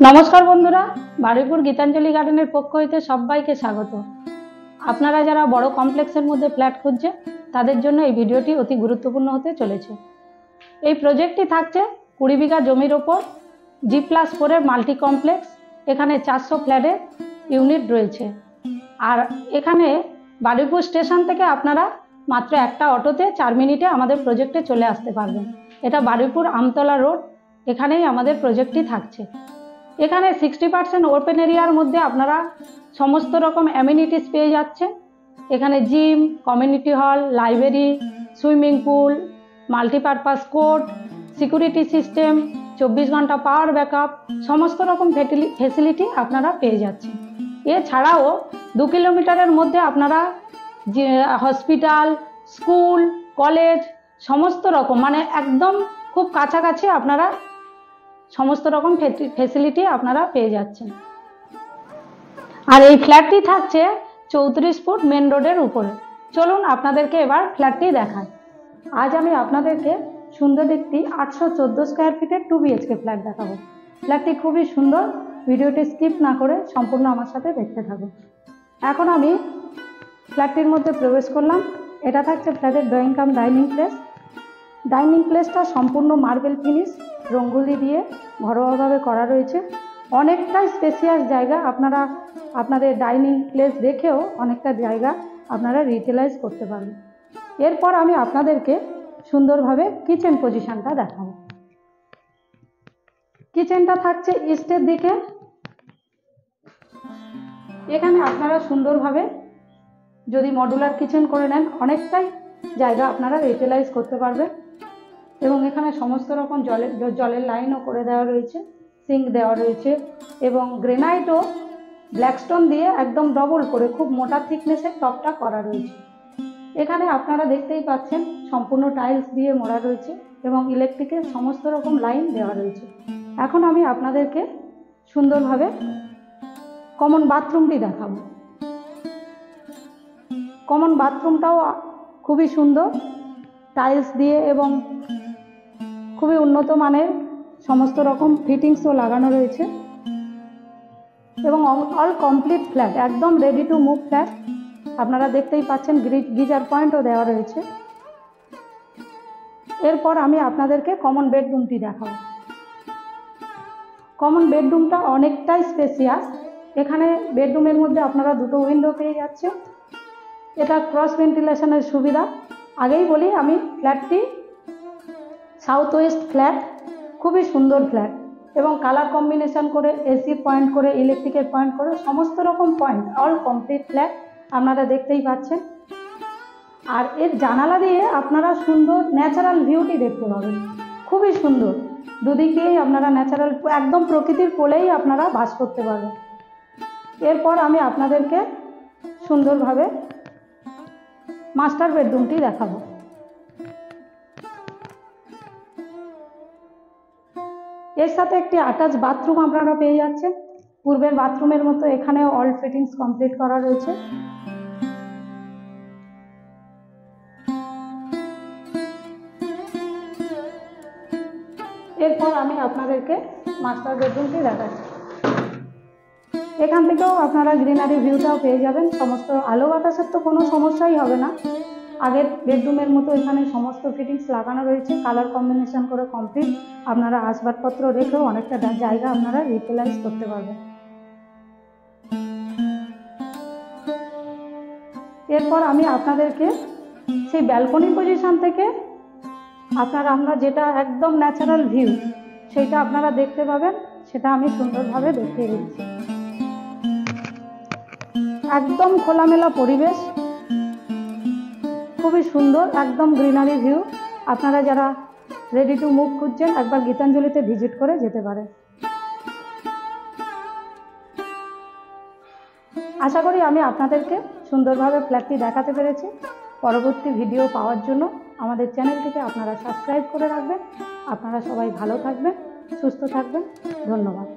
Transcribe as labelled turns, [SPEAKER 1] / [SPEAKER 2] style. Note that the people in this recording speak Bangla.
[SPEAKER 1] नमस्कार बंधुरा बारुईपुर गीतांजलि गार्डन पक्ष हईते सबाइके स्वागत। आपनारा जारा बड़ कमप्लेक्सर मध्य फ्लैट खुঁজছেন तादेर जन्य এই ভিডিওটি অতি গুরুত্বপূর্ণ হতে চলেছে। এই প্রজেক্টটি থাকছে 20 বিঘা জমির উপর G+4 এর মাল্টি কমপ্লেক্স। এখানে 400 ফ্ল্যাটের ইউনিট রয়েছে। আর এখানে বারুইপুর স্টেশন থেকে আপনারা মাত্র একটা অটোতে 4 মিনিটে আমাদের প্রজেক্টে চলে আসতে পারবেন। এটা বারুইপুর আমতলা রোড, এখানেই আমাদের প্রজেক্টটি থাকছে। এখানে 60% ওপেন এরিয়ার মধ্যে আপনারা সমস্ত রকম অ্যামিনিটিস পেয়ে যাচ্ছেন। এখানে gym, community hall, library, swimming pool, multipurpose court, security system, 24 ঘন্টা পাওয়ার ব্যাকআপ, সমস্ত রকম ফেসিলিটি আপনারা পেয়ে যাচ্ছেন। এছাড়াও 2 কিলোমিটারের মধ্যে আপনারা হসপিটাল, স্কুল, কলেজ সমস্ত রকম মানে একদম খুব কাছাকাছি আপনারা সমস্ত রকম ফেসিলিটি আপনারা পেয়ে যাচ্ছেন। আর এই ফ্ল্যাটটি থাকছে 34 ফুট মেন রোডের উপরে। চলুন আপনাদেরকে এবার ফ্ল্যাটটি দেখাই। আজ আমি আপনাদেরকে সুন্দর একটি 814 স্কয়ার ফিটের 2 BHK ফ্ল্যাট দেখাবো। ফ্ল্যাটটি খুবই সুন্দর, ভিডিওটি স্কিপ না করে সম্পূর্ণ আমার সাথে দেখতে থাকুন। এখন আমি ফ্ল্যাটটির মধ্যে প্রবেশ করলাম। এটা থাকছে ফ্ল্যাটের drawing cum dining place. Dining প্লেসটা সম্পূর্ণ মার্বেল ফিনিশ রঙ্গোলি দিয়ে ঘরোয়াভাবে করা রয়েছে। অনেকটাই স্পেসিয়াস জায়গা, আপনারা আপনাদের ডাইনিং প্লেস দেখেও অনেকটা জায়গা আপনারা রিউটিলাইজ করতে পারবেন। এরপর আমি আপনাদেরকে সুন্দরভাবে কিচেন পজিশনটা দেখাবো। কিচেনটা থাকছে ইস্টের দিকে। এখানে আপনারা সুন্দরভাবে যদি মডুলার কিচেন করে নেন অনেকটাই জায়গা আপনারা রিউটিলাইজ করতে পারবেন। এবং এখানে সমস্ত রকম জলের লাইনও করে দেওয়া রয়েছে, সিঙ্ক দেওয়া রয়েছে এবং গ্রেনাইট ও ব্ল্যাকস্টোন দিয়ে একদম ডবল করে খুব মোটা থিকনেসের টপটা করা রয়েছে। এখানে আপনারা দেখতেই পাচ্ছেন সম্পূর্ণ টাইলস দিয়ে মোড়া রয়েছে এবং ইলেকট্রিকের সমস্ত রকম লাইন দেওয়া রয়েছে। এখন আমি আপনাদেরকে সুন্দরভাবে কমন বাথরুমটি দেখাবো। কমন বাথরুমটাও খুবই সুন্দর, টাইলস দিয়ে এবং খুবই উন্নত মানের সমস্ত রকম ফিটিংসও লাগানো রয়েছে এবং অল কমপ্লিট ফ্ল্যাট, একদম রেডি টু মুভ ফ্ল্যাট। আপনারা দেখতেই পাচ্ছেন গিজার পয়েন্টও দেওয়া রয়েছে। এরপর আমি আপনাদেরকে কমন বেডরুমটি দেখাবো। কমন বেডরুমটা অনেকটাই স্পেসিয়াস। এখানে বেডরুমের মধ্যে আপনারা দুটো উইন্ডো পেয়ে যাচ্ছেন। এটা ক্রস ভেন্টিলেশনের সুবিধা। আগেই বলি আমি ফ্ল্যাটটি সাউথ ওয়েস্ট ফ্ল্যাট, খুবই সুন্দর ফ্ল্যাট এবং কালার কম্বিনেশন করে এসির পয়েন্ট করে ইলেকট্রিকের পয়েন্ট করে সমস্ত রকম পয়েন্ট অল কমপ্লিট ফ্ল্যাট আপনারা দেখতেই পাচ্ছেন। আর এর জানালা দিয়ে আপনারা সুন্দর ন্যাচারাল ভিউটি দেখতে পাবেন, খুবই সুন্দর। দুদিকেই আপনারা ন্যাচারাল একদম প্রকৃতির কোলেই আপনারা বাস করতে পারবেন। এরপর আমি আপনাদেরকে সুন্দরভাবে মাস্টার বেডরুমটি দেখাবো। এর সাথে একটি অ্যাটাচ বাথরুম আপনারা পেয়ে যাচ্ছেন। পূর্বের বাথরুমের মতো এখানেও অল ফিটিংস কমপ্লিট করা রয়েছে। এরপর আমি আপনাদেরকে মাস্টার বেডরুমটি দেখাচ্ছি। এখান থেকেও আপনারা গ্রিনারি ভিউটাও পেয়ে যাবেন। সমস্ত আলো বাতাসের তো কোনো সমস্যাই হবে না। আগের বেডরুমের মতো এখানে সমস্ত ফিটিংস লাগানো রয়েছে, কালার কম্বিনেশন করে কমপ্লিট। আপনারা আসবাবপত্র রেখেও অনেকটা জায়গা আপনারা রিউটিলাইজ করতে পারবেন। এরপর আমি আপনাদেরকে সেই ব্যালকনি পজিশন থেকে আমরা যেটা একদম ন্যাচারাল ভিউ সেইটা আপনারা দেখতে পাবেন, সেটা আমি সুন্দরভাবে দেখিয়ে দিচ্ছি। একদম খোলামেলা পরিবেশ, খুবই সুন্দর, একদম গ্রিনারি ভিউ। আপনারা যারা রেডি টু মুভ খুঁজছেন একবার গীতাঞ্জলিতে ভিজিট করে যেতে পারেন। আশা করি আমি আপনাদেরকে সুন্দরভাবে ফ্ল্যাটটি দেখাতে পেরেছি। পরবর্তী ভিডিও পাওয়ার জন্য আমাদের চ্যানেলটিকে আপনারা সাবস্ক্রাইব করে রাখবেন। আপনারা সবাই ভালো থাকবেন, সুস্থ থাকবেন। ধন্যবাদ।